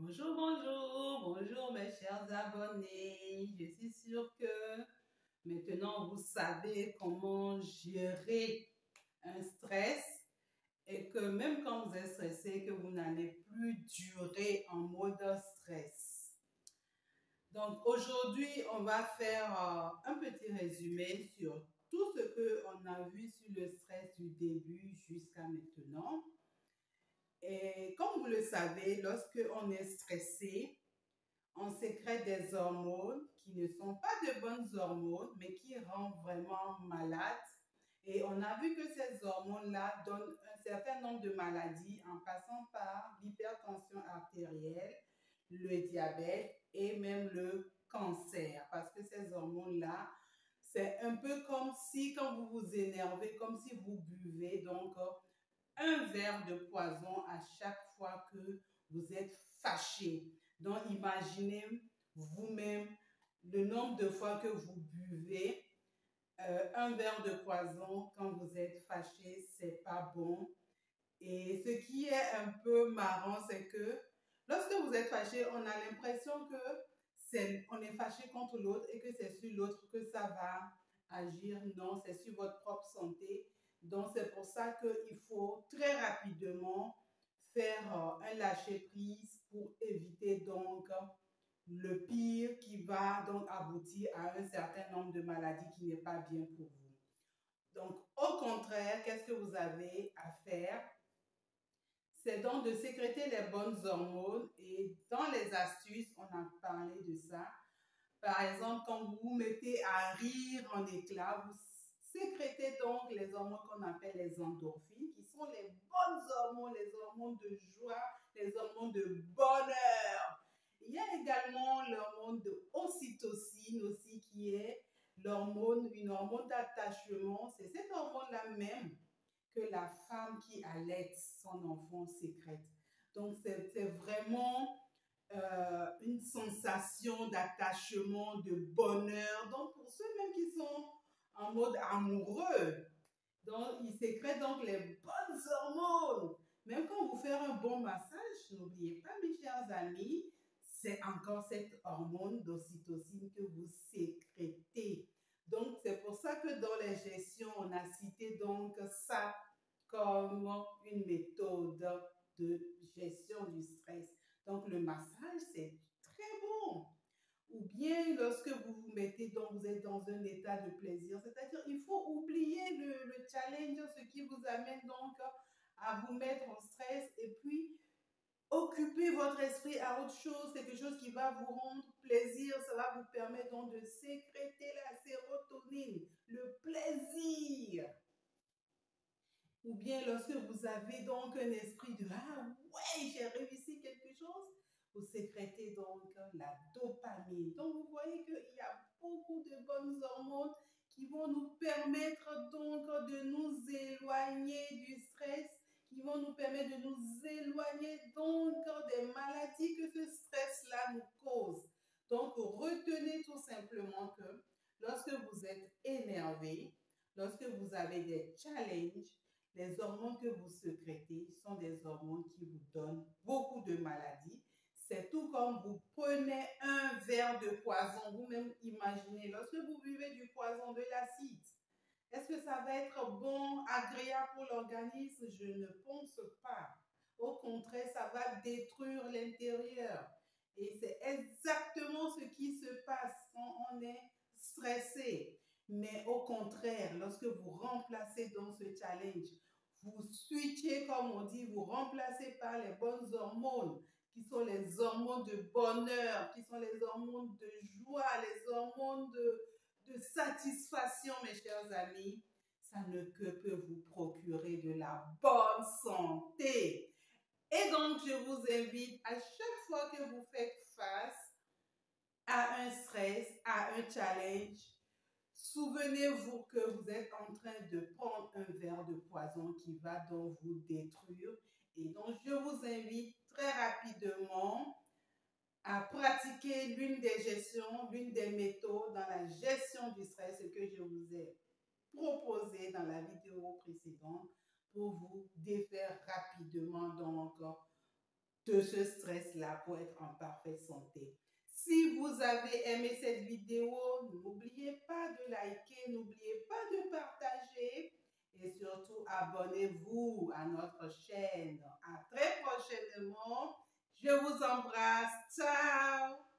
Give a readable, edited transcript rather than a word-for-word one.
Bonjour, bonjour, bonjour mes chers abonnés. Je suis sûre que maintenant vous savez comment gérer un stress et que même quand vous êtes stressé, que vous n'allez plus durer en mode stress. Donc aujourd'hui, on va faire un petit résumé sur tout ce qu'on a vu sur le stress du début jusqu'à maintenant. Et comme vous le savez, lorsque on est stressé, on sécrète des hormones qui ne sont pas de bonnes hormones, mais qui rendent vraiment malade. Et on a vu que ces hormones-là donnent un certain nombre de maladies en passant par l'hypertension artérielle, le diabète et même le cancer. Parce que ces hormones-là, c'est un peu comme si quand vous vous énervez, comme si vous buvez donc un verre de poison à chaque fois que vous êtes fâché. Donc, imaginez vous-même le nombre de fois que vous buvez un verre de poison quand vous êtes fâché, c'est pas bon. Et ce qui est un peu marrant, c'est que lorsque vous êtes fâché, on a l'impression que on est fâché contre l'autre et que c'est sur l'autre que ça va agir. Non, c'est sur votre propre santé. Donc, c'est pour ça qu'il faut très rapidement faire un lâcher-prise pour éviter donc le pire qui va donc aboutir à un certain nombre de maladies qui n'est pas bien pour vous. Donc, au contraire, qu'est-ce que vous avez à faire? C'est donc de sécréter les bonnes hormones et dans les astuces, on a parlé de ça. Par exemple, quand vous vous mettez à rire en éclats, vous sécrétez donc les hormones qu'on appelle les endorphines, qui sont les bonnes hormones, les hormones de joie, les hormones de bonheur. Il y a également l'hormone de ocytocine aussi, qui est une hormone d'attachement. C'est cette hormone-là même que la femme qui allait son enfant sécrète. Donc, c'est vraiment une sensation d'attachement, de bonheur. Donc, pour ceux même qui sont en mode amoureux, donc, ils sécrètent donc les bonnes hormones. Même quand vous faites un bon massage, n'oubliez pas, mes chers amis, c'est encore cette hormone d'ocytocine que vous sécrétez. Donc, c'est pour ça que dans les gestions, on a cité donc ça comme une méthode de gestion du stress. Donc, le massage, c'est très bon. Ou bien lorsque vous vous mettez, donc vous êtes dans un état de plaisir, c'est-à-dire il faut oublier le challenge, ce qui vous amène donc à vous mettre en stress et puis occuper votre esprit à autre chose, quelque chose qui va vous rendre plaisir, ça va vous permettre donc de sécréter la sérotonine, le plaisir. Ou bien lorsque vous avez donc un esprit de ah ouais, j'ai réussi quelque chose, vous sécrétez donc la dopamine. Donc vous voyez qu'il y a beaucoup de bonnes hormones qui vont nous permettre donc de nous éloigner du stress, qui vont nous permettre de nous éloigner donc des maladies que ce stress-là nous cause. Donc retenez tout simplement que lorsque vous êtes énervé, lorsque vous avez des challenges, les hormones que vous sécrétez sont des hormones qui vous donnent beaucoup de maladies. C'est tout comme vous prenez un verre de poison. Vous-même imaginez, lorsque vous buvez du poison, de l'acide, est-ce que ça va être bon, agréable pour l'organisme? Je ne pense pas. Au contraire, ça va détruire l'intérieur. Et c'est exactement ce qui se passe quand on est stressé. Mais au contraire, lorsque vous remplacez dans ce challenge, vous switchez, comme on dit, vous remplacez par les bonnes hormones, qui sont les hormones de bonheur, qui sont les hormones de joie, les hormones de satisfaction, mes chers amis, ça ne peut vous procurer de la bonne santé. Et donc, je vous invite à chaque fois que vous faites face à un stress, à un challenge, souvenez-vous que vous êtes en train de prendre un verre de poison qui va donc vous détruire. Et donc, je vous invite très rapidement à pratiquer l'une des gestions, l'une des méthodes dans la gestion du stress que je vous ai proposé dans la vidéo précédente pour vous défaire rapidement donc de ce stress-là pour être en parfaite santé. Si vous avez aimé cette vidéo, n'oubliez pas de liker, n'oubliez pas de partager et surtout abonnez-vous à notre chaîne. À très prochainement. Je vous embrasse. Ciao!